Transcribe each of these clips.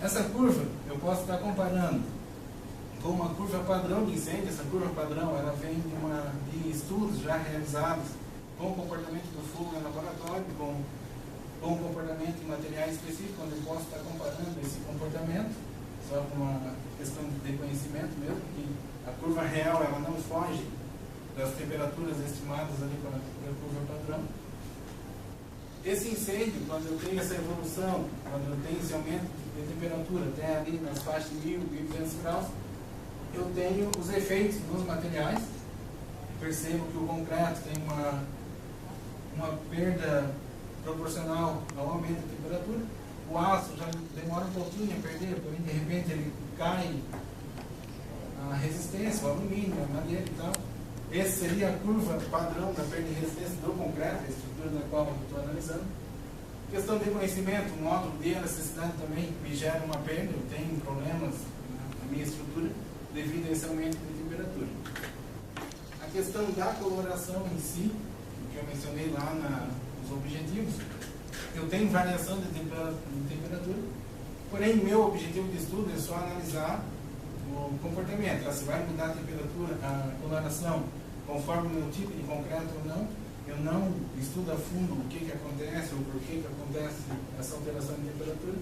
Essa curva eu posso estar comparando com uma curva padrão de incêndio. Essa curva padrão ela vem de estudos já realizados com o comportamento do fogo no laboratório, com o comportamento em materiais específicos, onde eu posso estar comparando esse comportamento, só com uma questão de conhecimento mesmo, que a curva real ela não foge das temperaturas estimadas ali pela curva padrão. Esse incêndio, quando eu tenho essa evolução, quando eu tenho esse aumento de temperatura até ali nas faixas de 1000, 1200 graus, eu tenho os efeitos nos materiais. Percebo que o concreto tem uma perda proporcional ao aumento da temperatura. O aço já demora um pouquinho a perder, porém de repente ele cai a resistência, o alumínio, a madeira e tal. Essa seria a curva padrão da perda de resistência do concreto, a estrutura da qual eu estou analisando. Questão de conhecimento, o módulo de elasticidade também me gera uma perda, eu tenho problemas na minha estrutura devido a esse aumento de temperatura. A questão da coloração em si, que eu mencionei lá nos objetivos, eu tenho variação de temperatura, porém meu objetivo de estudo é só analisar o comportamento, se vai mudar a temperatura, a coloração, conforme o meu tipo de concreto ou não. Eu não estudo a fundo o que acontece ou por que acontece essa alteração de temperatura.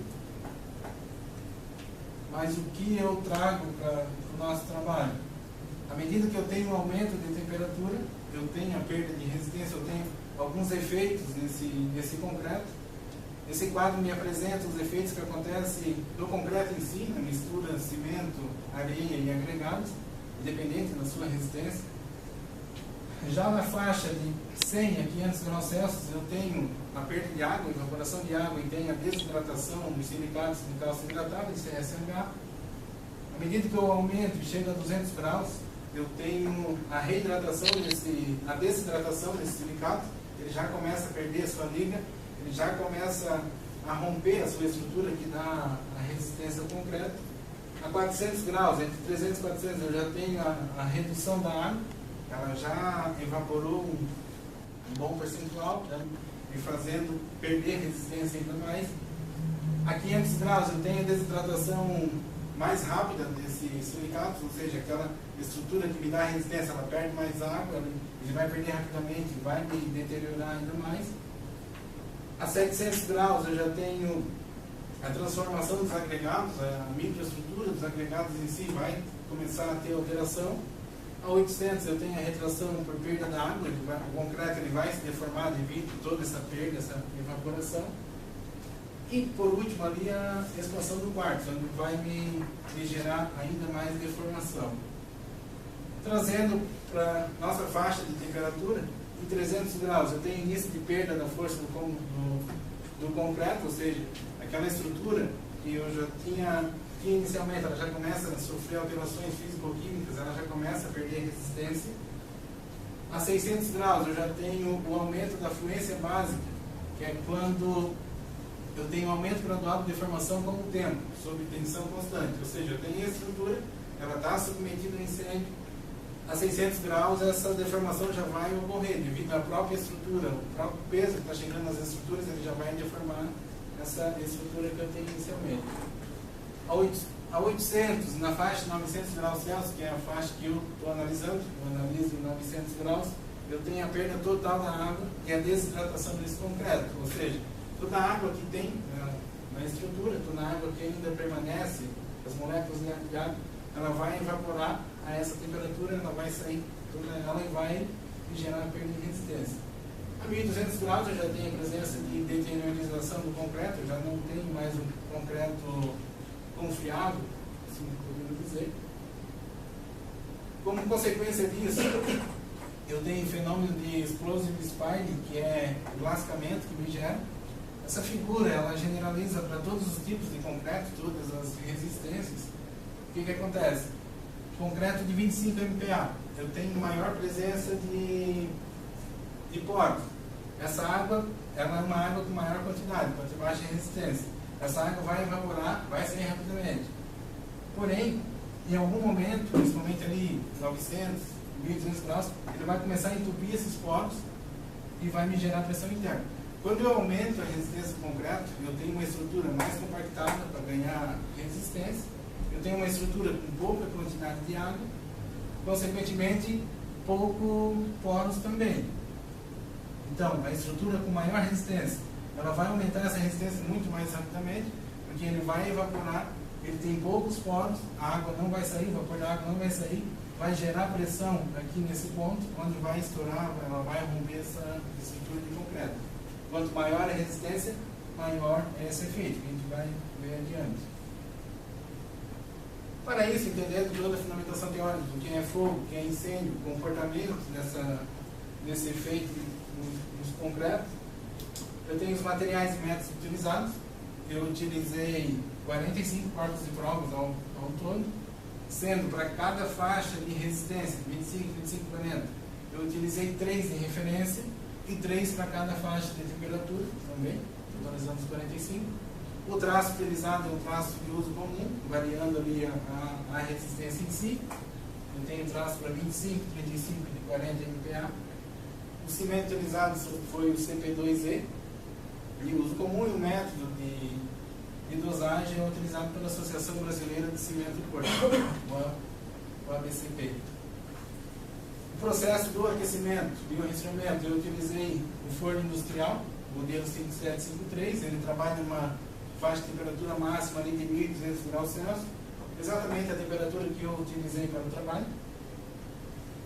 Mas o que eu trago para o nosso trabalho? À medida que eu tenho um aumento de temperatura, eu tenho a perda de resistência, eu tenho alguns efeitos nesse concreto. Esse quadro me apresenta os efeitos que acontecem no concreto em si, na mistura cimento, areia e agregados, independente da sua resistência. Já na faixa de 100 a 500 graus Celsius, eu tenho a perda de água, evaporação de água, e tenho a desidratação dos silicatos de cálcio hidratado, de CSH. À medida que eu aumento e chego a 200 graus, eu tenho a reidratação, a desidratação desse silicato. Ele já começa a perder a sua liga, ele já começa a romper a sua estrutura que dá a resistência ao concreto. A 400 graus, entre 300 e 400, eu já tenho a redução da água, ela já evaporou um bom percentual, né, me fazendo perder resistência ainda mais. A 500 graus eu tenho a desidratação mais rápida desses silicatos, ou seja, aquela estrutura que me dá resistência, ela perde mais água, ele vai perder rapidamente, vai me deteriorar ainda mais. A 700 graus eu já tenho a transformação dos agregados, a microestrutura dos agregados em si vai começar a ter alteração. A 800 eu tenho a retração por perda da água, o concreto ele vai se deformar devido a toda essa perda, essa evaporação. E por último ali a expansão do quartzo, onde vai me gerar ainda mais deformação. Trazendo para nossa faixa de temperatura, em 300 graus eu tenho início de perda da força do concreto, ou seja, aquela estrutura que eu já tinha inicialmente, ela já começa a sofrer alterações físico-químicas, ela já começa a perder resistência. A 600 graus eu já tenho o aumento da fluência básica, que é quando eu tenho um aumento gradual de deformação com o tempo, sob tensão constante, ou seja, eu tenho a estrutura, ela está submetida a incêndio. A 600 graus essa deformação já vai ocorrer, devido à própria estrutura, o próprio peso que está chegando nas estruturas, ele já vai deformar essa estrutura que eu tenho inicialmente. A 800, na faixa de 900 graus Celsius, que é a faixa que eu estou analisando, eu analiso em 900 graus, eu tenho a perda total da água e a desidratação desse concreto, ou seja, toda a água que tem na estrutura, toda a água que ainda permanece, as moléculas de água, ela vai evaporar a essa temperatura, ela vai sair toda ela e vai gerar perda de resistência. A 1200 graus eu já tenho a presença de deteriorização do concreto, eu já não tenho mais um concreto confiável, assim podemos dizer. Como consequência disso, eu tenho fenômeno de explosive spine, que é o lascamento que me gera. Essa figura, ela generaliza para todos os tipos de concreto, todas as resistências. O que acontece? Concreto de 25 MPa, eu tenho maior presença de poros. Essa água, ela é uma água com maior quantidade, com baixa resistência. Essa água vai evaporar, vai sair rapidamente. Porém, em algum momento, principalmente ali 900, 1200 graus, ele vai começar a entupir esses poros e vai me gerar pressão interna. Quando eu aumento a resistência do concreto, eu tenho uma estrutura mais compactada para ganhar resistência, eu tenho uma estrutura com pouca quantidade de água, consequentemente, pouco poros também. Então, a estrutura com maior resistência, ela vai aumentar essa resistência muito mais rapidamente, porque ele vai evaporar, ele tem poucos poros, a água não vai sair, o vapor da água não vai sair, vai gerar pressão aqui nesse ponto, onde vai estourar, ela vai romper essa estrutura de concreto. Quanto maior a resistência, maior é esse efeito, que a gente vai ver adiante. Para isso, entender toda a fundamentação teórica, o que é fogo, o que é incêndio, o comportamento desse efeito nos concretos, eu tenho os materiais e métodos utilizados. Eu utilizei 45 corpos de provas ao todo, sendo para cada faixa de resistência, 25, 25, 40, eu utilizei 3 de referência e 3 para cada faixa de temperatura, também, totalizando os 45. O traço utilizado é um traço de uso comum, variando ali a resistência em si. Eu tenho traço para 25, 35 e 40 MPa. O cimento utilizado foi o CP2E, de uso comum, e o método de dosagem é utilizado pela Associação Brasileira de Cimento e Porto, o ABCP. O processo do aquecimento e o resfriamento, eu utilizei o forno industrial, modelo 5753, ele trabalha em uma faixa de temperatura máxima ali de 1.200 graus Celsius, exatamente a temperatura que eu utilizei para o trabalho.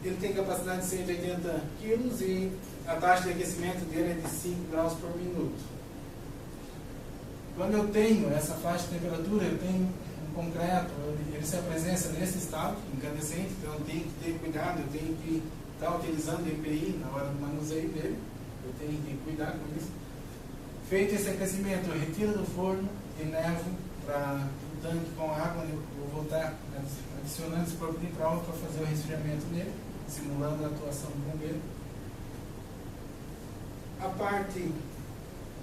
Ele tem capacidade de 180 kg e a taxa de aquecimento dele é de 5 graus por minuto. Quando eu tenho essa faixa de temperatura, eu tenho um concreto, ele se apresenta nesse estado, incandescente, então eu tenho que ter cuidado, eu tenho que estar utilizando EPI na hora do manuseio dele, eu tenho que cuidar com isso. Feito esse aquecimento, eu retiro do forno e levo para o tanque com água, eu vou estar adicionando esse corpo de prova para fazer o resfriamento dele, simulando a atuação do bombeiro. A parte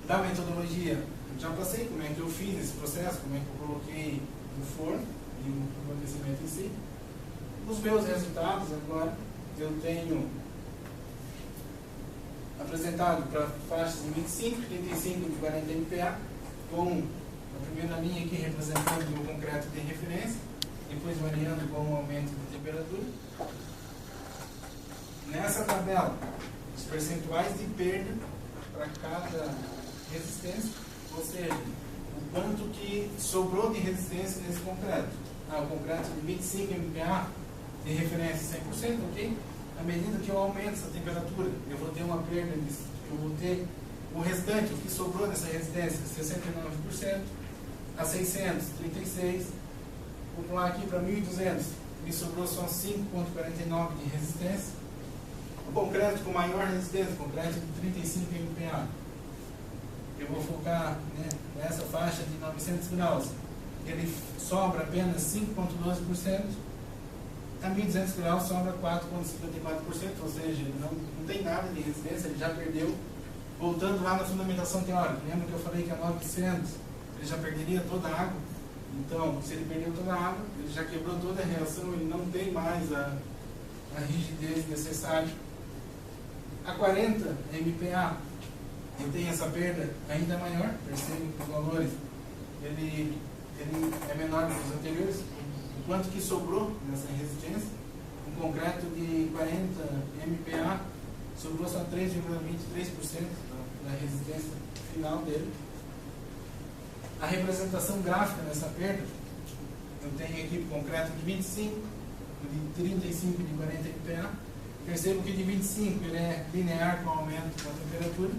da metodologia, eu já passei como é que eu fiz esse processo, como é que eu coloquei no forno e o aquecimento em si. Os meus resultados agora, eu tenho apresentado para faixas de 25, 35 e 40 MPa, com a primeira linha aqui representando o concreto de referência, depois variando com o aumento de temperatura. Nessa tabela, os percentuais de perda para cada resistência, ou seja, o quanto que sobrou de resistência nesse concreto. O concreto de 25 MPa de referência 100%, ok? À medida que eu aumento essa temperatura, eu vou ter uma perda, eu vou ter o restante, o que sobrou dessa resistência, 69%, a 600, 36%, vou pular aqui para 1200, me sobrou só 5,49 de resistência. O concreto com maior resistência, concreto de 35 MPa, eu vou focar, né, nessa faixa de 900 graus, ele sobra apenas 5,12%, a 1200 graus sobra 4,54%, ou seja, ele não tem nada de resistência, ele já perdeu. Voltando lá na fundamentação teórica, lembra que eu falei que a 900 ele já perderia toda a água? Então, se ele perdeu toda a água, ele já quebrou toda a reação, ele não tem mais a rigidez necessária. A 40 MPa, eu tenho essa perda ainda maior, percebo que os valores ele é menor do que os anteriores. O quanto que sobrou nessa resistência, um concreto de 40 MPa sobrou só 3,23% da resistência final dele. A representação gráfica nessa perda, eu tenho aqui o concreto de 25, de 35 e de 40 MPa. Percebo que de 25 ele é linear com o aumento da temperatura.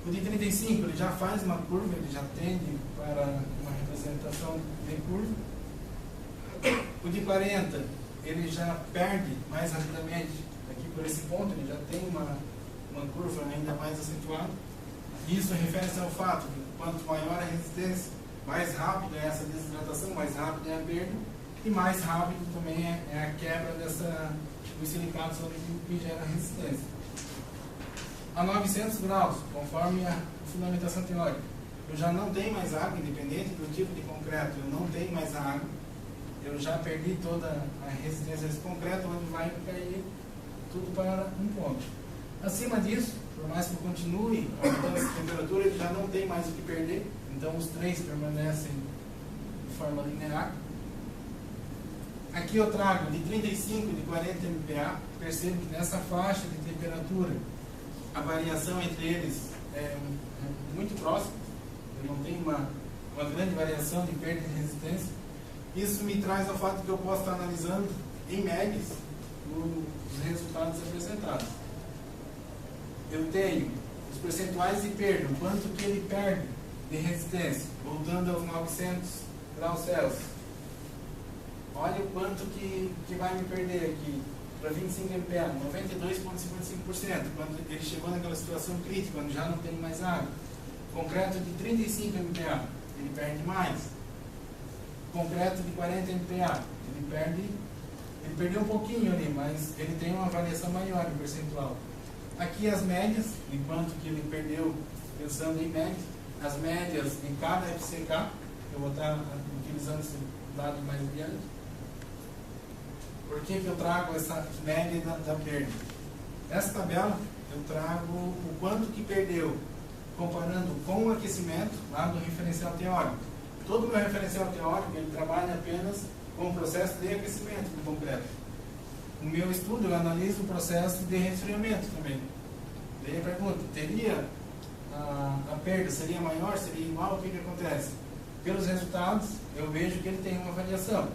O de 35 ele já faz uma curva, ele já tende para uma representação de curva. O de 40 ele já perde mais rapidamente aqui por esse ponto, ele já tem uma curva ainda mais acentuada. Isso refere-se ao fato de que quanto maior a resistência, mais rápida é essa desidratação, mais rápida é a perda e mais rápido também é a quebra dos silicatos que gera resistência. A 900 graus, conforme a fundamentação teórica, eu já não tenho mais água, independente do tipo de concreto, eu não tenho mais água, eu já perdi toda a resistência desse concreto, onde vai cair tudo para um ponto. Acima disso, por mais que eu continue aumentando essa temperatura, ele já não tem mais o que perder, então os três permanecem de forma linear. Aqui eu trago de 35 e de 40 MPa, percebo que nessa faixa de temperatura a variação entre eles é muito próxima, eu não tenho uma grande variação de perda de resistência. Isso me traz ao fato que eu posso estar analisando em médias os resultados apresentados. Eu tenho os percentuais de perda, o quanto que ele perde de resistência, voltando aos 900 graus Celsius. Olha o quanto que vai me perder aqui para 25 MPa, 92,55%, quando ele chegou naquela situação crítica, quando já não tem mais água. Concreto de 35 MPa, ele perde mais. Concreto de 40 MPa, ele perdeu um pouquinho ali, mas ele tem uma variação maior em percentual. Aqui as médias, enquanto que ele perdeu, pensando em médias, as médias em cada FCK, eu vou estar utilizando esse dado mais adiante. Por que eu trago essa média da perda? Nessa tabela eu trago o quanto que perdeu, comparando com o aquecimento lá do referencial teórico. Todo o meu referencial teórico ele trabalha apenas com o processo de aquecimento do concreto. No meu estudo eu analiso o processo de resfriamento também. Daí eu pergunto, teria a perda, seria maior, seria igual? O que acontece? Pelos resultados eu vejo que ele tem uma variação.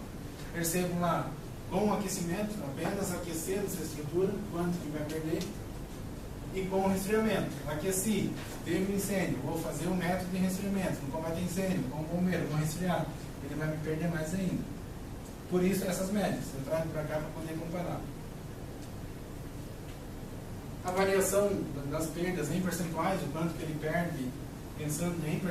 Percebo lá, com o aquecimento, apenas aquecendo essa estrutura, quanto que vai perder, e com o resfriamento. Aqueci, teve um incêndio, vou fazer um método de resfriamento, no combate a incêndio, com o bombeiro, vou resfriar, ele vai me perder mais ainda. Por isso essas médias, eu trago para cá para poder comparar. A variação das perdas em percentuais, o quanto que ele perde, pensando em percentuais,